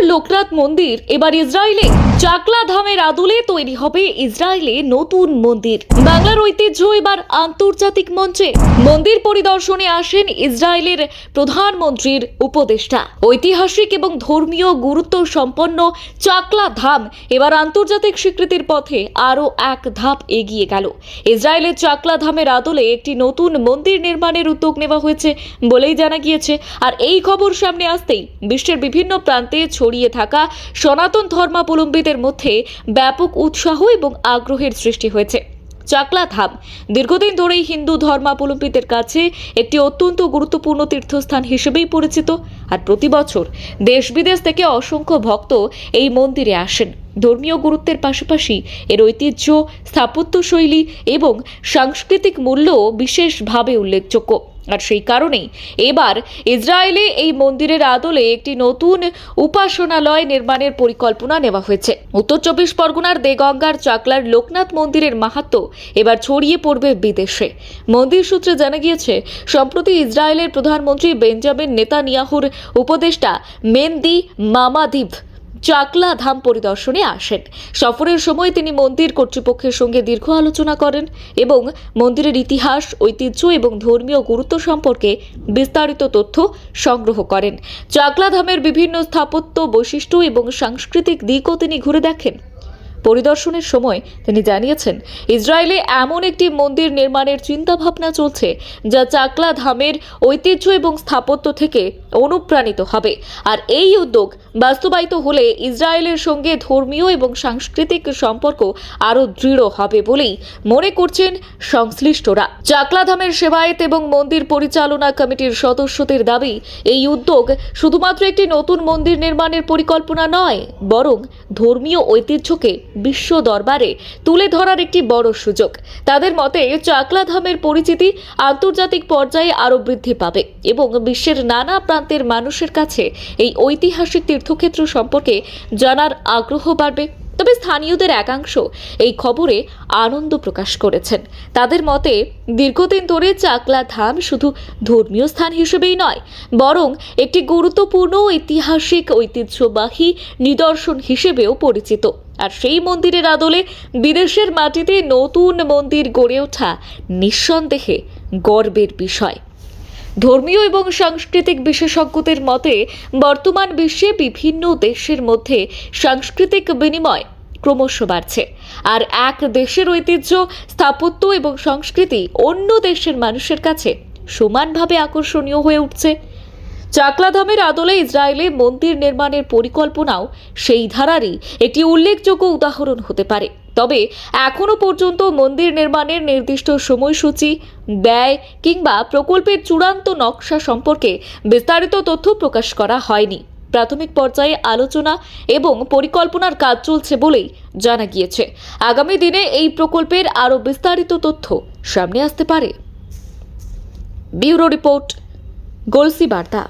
চাকলার লোকনাথ মন্দির এবার ইসরায়েলে। চাকলা ধামের আদলে তৈরি হবে ইসরায়েলে নতুন মন্দির। বাংলার ঐতিহ্য এবার আন্তর্জাতিক মঞ্চে। মন্দির পরিদর্শনে আসেন ইসরায়েলের প্রধানমন্ত্রীর উপদেষ্টা। ঐতিহাসিক এবং ধর্মীয় গুরুত্ব সম্পন্ন চাকলা ধাম এবার আন্তর্জাতিক স্বীকৃতির পথে আরও এক ধাপ এগিয়ে গেল। ইসরায়েলের চাকলা ধামের আদলে একটি নতুন মন্দির নির্মাণের উদ্যোগ নেওয়া হয়েছে বলেই জানা গিয়েছে। আর এই খবর সামনে আসতেই বিশ্বের বিভিন্ন প্রান্তে ছড়িয়ে থাকা সনাতন ধর্মাবলম্বীদের মধ্যে ব্যাপক উৎসাহ এবং আগ্রহের সৃষ্টি হয়েছে। চাকলা ধাম দীর্ঘদিন ধরেই হিন্দু ধর্মাবলম্বীদের কাছে একটি অত্যন্ত গুরুত্বপূর্ণ তীর্থস্থান হিসেবেই পরিচিত। আর প্রতি বছর দেশ বিদেশ থেকে অসংখ্য ভক্ত এই মন্দিরে আসেন। ধর্মীয় গুরুত্বের পাশাপাশি এর ঐতিহ্য, স্থাপত্যশৈলী এবং সাংস্কৃতিক মূল্যও বিশেষভাবে উল্লেখযোগ্য। আর সেই কারণেই এবার ইসরায়েলে এই মন্দিরের আদলে একটি নতুন উপাসনালয় নির্মাণের পরিকল্পনা নেওয়া হয়েছে। উত্তর চব্বিশ পরগনার দেগঙ্গার চাকলার লোকনাথ মন্দিরের মাহাত্ম্য এবার ছড়িয়ে পড়বে বিদেশে। মন্দির সূত্রে জানা গিয়েছে, সম্প্রতি ইসরায়েলের প্রধানমন্ত্রী বেঞ্জামিন নেতানিয়াহুর উপদেষ্টা মেন্দি মামাদিভ চাকলা ধাম পরিদর্শনে আসেন। সফরের সময় তিনি মন্দির কর্তৃপক্ষের সঙ্গে দীর্ঘ আলোচনা করেন এবং মন্দিরের ইতিহাস, ঐতিহ্য এবং ধর্মীয় গুরুত্ব সম্পর্কে বিস্তারিত তথ্য সংগ্রহ করেন। চাকলা ধামের বিভিন্ন স্থাপত্য বৈশিষ্ট্য এবং সাংস্কৃতিক দিকও তিনি ঘুরে দেখেন। পরিদর্শনের সময় তিনি জানিয়েছেন, ইসরায়েলে এমন একটি মন্দির নির্মাণের চিন্তাভাবনা চলছে যা চাকলা ধামের ঐতিহ্য এবং স্থাপত্য থেকে অনুপ্রাণিত হবে। আর এই উদ্যোগ বাস্তবায়িত হলে ইসরায়েলের সঙ্গে ধর্মীয় এবং সাংস্কৃতিক সম্পর্ক আরও দৃঢ় হবে বলেই মনে করছেন সংশ্লিষ্টরা। চাকলা ধামের সেবায়েত এবং মন্দির পরিচালনা কমিটির সদস্যদের দাবি, এই উদ্যোগ শুধুমাত্র একটি নতুন মন্দির নির্মাণের পরিকল্পনা নয়, বরং ধর্মীয় ঐতিহ্যকে বিশ্ব দরবারে তুলে ধরার একটি বড় সুযোগ। তাদের মতে চাকলা ধামের পরিচিতি আন্তর্জাতিক পর্যায়ে আরও বৃদ্ধি পাবে এবং বিশ্বের নানা প্রান্তের মানুষের কাছে এই ঐতিহাসিক তীর্থক্ষেত্র সম্পর্কে জানার আগ্রহ বাড়বে। তবে স্থানীয়দের একাংশ এই খবরে আনন্দ প্রকাশ করেছেন। তাদের মতে দীর্ঘদিন ধরে চাকলা ধাম শুধু ধর্মীয় স্থান হিসেবেই নয়, বরং একটি গুরুত্বপূর্ণ ঐতিহাসিক ঐতিহ্যবাহী নিদর্শন হিসেবেও পরিচিত। আর সেই মন্দিরের আদলে বিদেশের মাটিতে নতুন মন্দির গড়ে ওঠা নিঃসন্দেহে গর্বের বিষয়। ধর্মীয় এবং সাংস্কৃতিক বিশেষজ্ঞদের মতে বর্তমান বিশ্বে বিভিন্ন দেশের মধ্যে সাংস্কৃতিক বিনিময় ক্রমশ বাড়ছে। আর এক দেশের ঐতিহ্য, স্থাপত্য এবং সংস্কৃতি অন্য দেশের মানুষের কাছে সমানভাবে আকর্ষণীয় হয়ে উঠছে। চাকলা ধামের আদলে ইসরায়েলে মন্দির নির্মাণের পরিকল্পনাও সেই ধারারই একটি উল্লেখযোগ্য উদাহরণ হতে পারে। তবে এখনো পর্যন্ত মন্দির নির্মাণের নির্দিষ্ট সময়সূচি, ব্যয় কিংবা প্রকল্পের চূড়ান্ত নকশা সম্পর্কে বিস্তারিত তথ্য প্রকাশ করা হয়নি। প্রাথমিক পর্যায়ে আলোচনা এবং পরিকল্পনার কাজ চলছে বলেই জানা গিয়েছে। আগামী দিনে এই প্রকল্পের আরও বিস্তারিত তথ্য সামনে আসতে পারে। ব্যুরো রিপোর্ট, গলসি বার্তা।